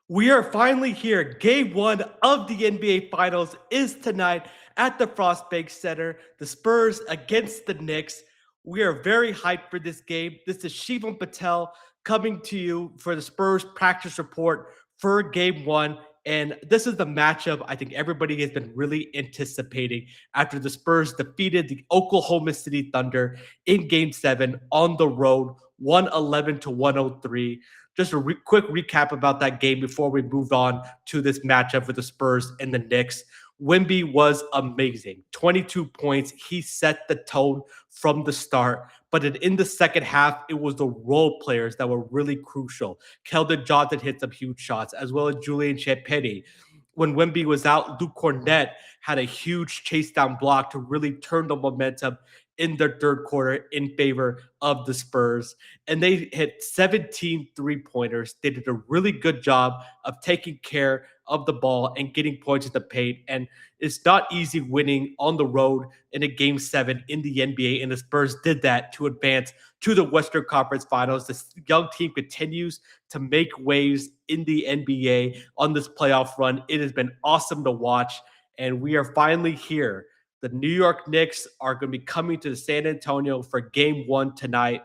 We are finally here. Game one of the NBA Finals is tonight at the Frostbank Center. The Spurs against the Knicks. We are very hyped for this game. This is Shivam Patel coming to you for the Spurs practice report for game one. And this is the matchup I think everybody has been really anticipating after the Spurs defeated the Oklahoma City Thunder in game seven on the road, 111 to 103. Just a quick recap about that game before we move on to this matchup with the Spurs and the Knicks. Wemby was amazing. 22 points. He set the tone from the start. But in the second half, it was the role players that were really crucial. Keldon Johnson hit some huge shots, as well as Julian Champagnie. When Wemby was out, Luke Cornett had a huge chase down block to really turn the momentum in their third quarter in favor of the Spurs. And they hit 17 three-pointers. They did a really good job of taking care of the ball and getting points in the paint. And it's not easy winning on the road in a game seven in the NBA. And the Spurs did that to advance to the Western Conference Finals. This young team continues to make waves in the NBA on this playoff run. It has been awesome to watch. And we are finally here. The New York Knicks are going to be coming to San Antonio for game one tonight.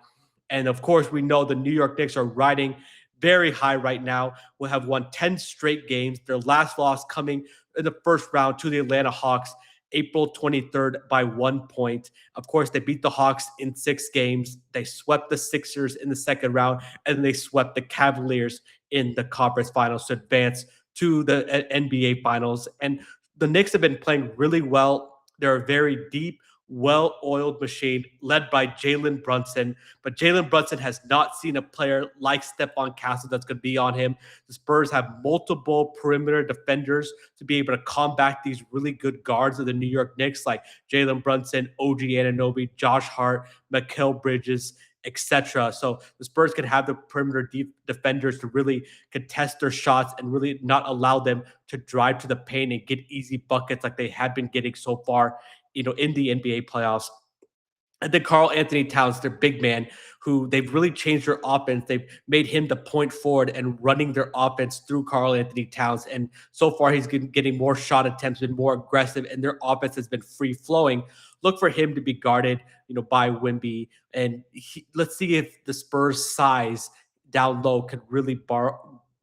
And of course, we know the New York Knicks are riding very high right now. Will have won 10 straight games. Their last loss coming in the first round to the Atlanta Hawks, April 23rd by 1 point. Of course, they beat the Hawks in 6 games. They swept the Sixers in the second round, and they swept the Cavaliers in the conference finals to advance to the NBA finals. And the Knicks have been playing really well. They're a very deep, well-oiled machine led by Jalen Brunson. But Jalen Brunson has not seen a player like Stephon Castle that's going to be on him. The Spurs have multiple perimeter defenders to be able to combat these really good guards of the New York Knicks, like Jalen Brunson, OG Anunoby, Josh Hart, Mikal Bridges, etc. So the Spurs can have the perimeter defenders to really contest their shots and really not allow them to drive to the paint and get easy buckets like they have been getting so far, in the NBA playoffs. And then Carl Anthony Towns, their big man, who they've really changed their offense. They've made him the point forward and running their offense through Carl Anthony Towns. And so far, he's been getting more shot attempts, been more aggressive, and their offense has been free flowing. Look for him to be guarded, by Wemby. And let's see if the Spurs' size down low can really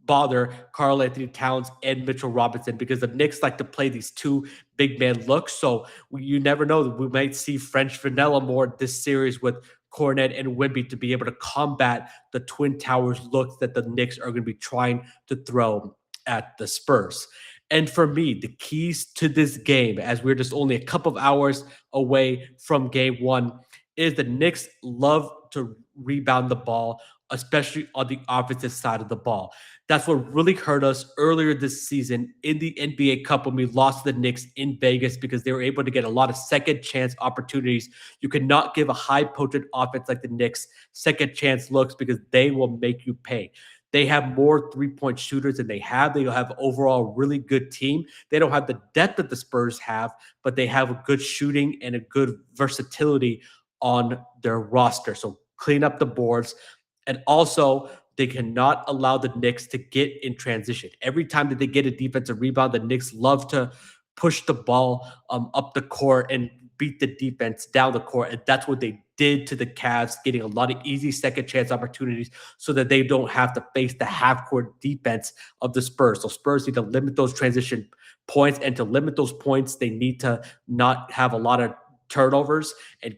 bother Carl Anthony Towns and Mitchell Robinson, because the Knicks like to play these two big man looks. So you never know. We might see French vanilla more this series with Cornet and Wemby to be able to combat the Twin Towers looks that the Knicks are going to be trying to throw at the Spurs. And for me, the keys to this game, as we're just only a couple of hours away from game one, is the Knicks love to rebound the ball, especially on the offensive side of the ball. That's what really hurt us earlier this season in the NBA Cup when we lost to the Knicks in Vegas, because they were able to get a lot of second chance opportunities. You cannot give a high potent offense like the Knicks second chance looks, because they will make you pay. They have more three-point shooters than they have. They have overall a really good team. They don't have the depth that the Spurs have, but they have a good shooting and a good versatility on their roster. So clean up the boards. And also, they cannot allow the Knicks to get in transition. Every time that they get a defensive rebound, the Knicks love to push the ball up the court and beat the defense down the court. And that's what they did to the Cavs, getting a lot of easy second chance opportunities so that they don't have to face the half court defense of the Spurs. So Spurs need to limit those transition points, and to limit those points, they need to not have a lot of turnovers and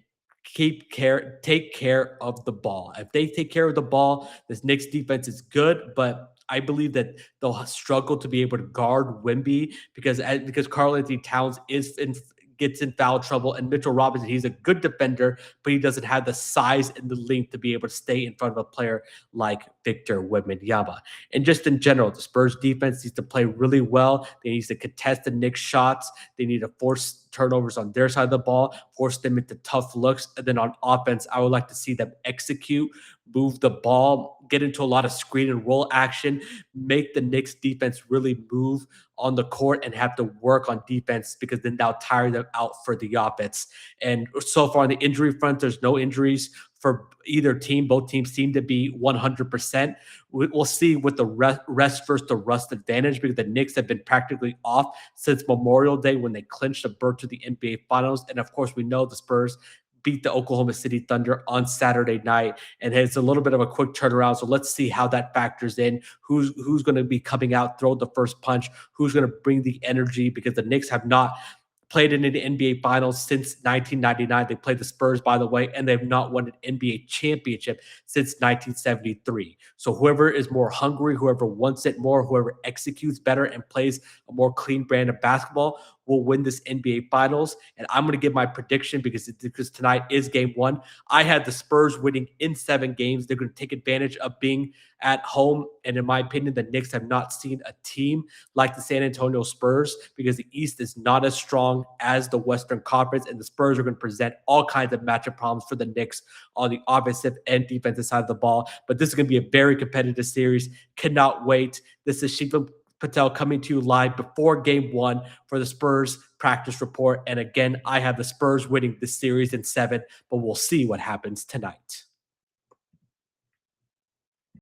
take care of the ball. If they take care of the ball, this Knicks defense is good, but I believe that they'll struggle to be able to guard Wemby, because Karl Anthony Towns gets in foul trouble, and Mitchell Robinson, he's a good defender, but he doesn't have the size and the length to be able to stay in front of a player like Victor Wembanyama. And just in general, the Spurs defense needs to play really well. They need to contest the Knicks shots. They need to force turnovers on their side of the ball, force them into tough looks. And then on offense, I would like to see them execute, move the ball, get into a lot of screen and roll action, make the Knicks defense really move on the court and have to work on defense, because then that'll tire them out for the offense. And so far on the injury front, there's no injuries for either team. Both teams seem to be 100%. We'll see with the rest versus the rust advantage, because the Knicks have been practically off since Memorial Day when they clinched a berth to the NBA Finals. And of course, we know the Spurs beat the Oklahoma City Thunder on Saturday night, and it's a little bit of a quick turnaround. So let's see how that factors in. Who's going to be coming out, throw the first punch? Who's going to bring the energy? Because the Knicks have not played in the NBA Finals since 1999. They played the Spurs, by the way, and they've not won an NBA championship since 1973. So whoever is more hungry, whoever wants it more, whoever executes better and plays a more clean brand of basketball will win this NBA Finals. And I'm going to give my prediction because tonight is game one. I had the Spurs winning in 7 games. They're going to take advantage of being at home. And in my opinion, the Knicks have not seen a team like the San Antonio Spurs, because the East is not as strong as the Western Conference, and the Spurs are going to present all kinds of matchup problems for the Knicks on the offensive and defensive side of the ball. But this is going to be a very competitive series. Cannot wait. This is Shivam Patel coming to you live before game one for the Spurs practice report. And again, I have the Spurs winning this series in 7, but we'll see what happens tonight.